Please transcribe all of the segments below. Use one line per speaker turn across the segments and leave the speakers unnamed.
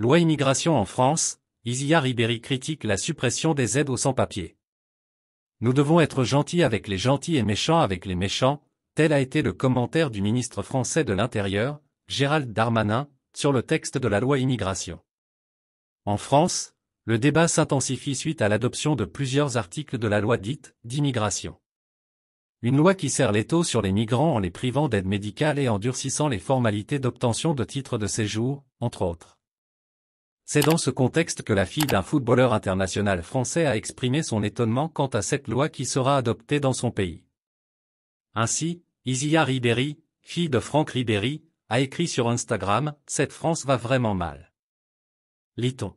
Loi immigration en France, Isia Ribéry critique la suppression des aides aux sans-papiers. Nous devons être gentils avec les gentils et méchants avec les méchants, tel a été le commentaire du ministre français de l'Intérieur, Gérald Darmanin, sur le texte de la loi immigration. En France, le débat s'intensifie suite à l'adoption de plusieurs articles de la loi dite d'immigration. Une loi qui serre l'étau sur les migrants en les privant d'aide médicale et en durcissant les formalités d'obtention de titres de séjour, entre autres. C'est dans ce contexte que la fille d'un footballeur international français a exprimé son étonnement quant à cette loi qui sera adoptée dans son pays. Ainsi, Isia Ribéry, fille de Franck Ribéry, a écrit sur Instagram « Cette France va vraiment mal ». Lit-on.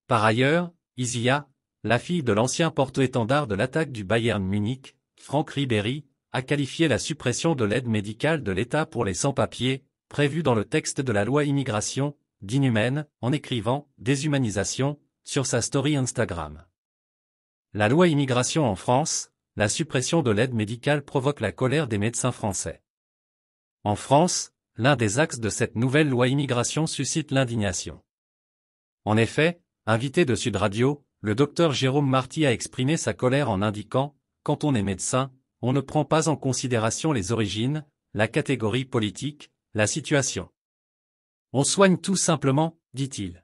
Par ailleurs, Isia, la fille de l'ancien porte-étendard de l'attaque du Bayern Munich, Franck Ribéry, a qualifié la suppression de l'aide médicale de l'État pour les sans-papiers, prévue dans le texte de la loi immigration, d'inhumaine, en écrivant « déshumanisation » sur sa story Instagram. La loi immigration en France, la suppression de l'aide médicale provoque la colère des médecins français. En France, l'un des axes de cette nouvelle loi immigration suscite l'indignation. En effet, invité de Sud Radio, le docteur Jérôme Marty a exprimé sa colère en indiquant « Quand on est médecin, on ne prend pas en considération les origines, la catégorie politique, la situation. On soigne tout simplement, dit-il. »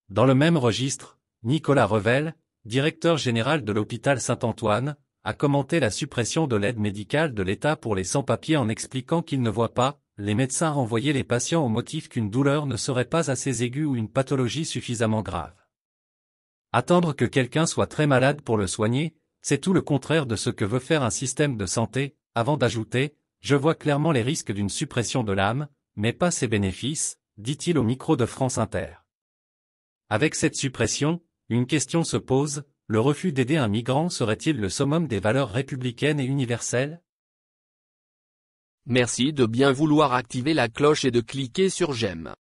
Dans le même registre, Nicolas Revel, directeur général de l'hôpital Saint-Antoine, a commenté la suppression de l'aide médicale de l'État pour les sans-papiers en expliquant qu'il ne voit pas les médecins renvoyer les patients au motif qu'une douleur ne serait pas assez aiguë ou une pathologie suffisamment grave. Attendre que quelqu'un soit très malade pour le soigner, c'est tout le contraire de ce que veut faire un système de santé, avant d'ajouter « Je vois clairement les risques d'une suppression de l'âme, mais pas ses bénéfices », dit-il au micro de France Inter. Avec cette suppression, une question se pose, le refus d'aider un migrant serait-il le summum des valeurs républicaines et universelles?
Merci de bien vouloir activer la cloche et de cliquer sur j'aime.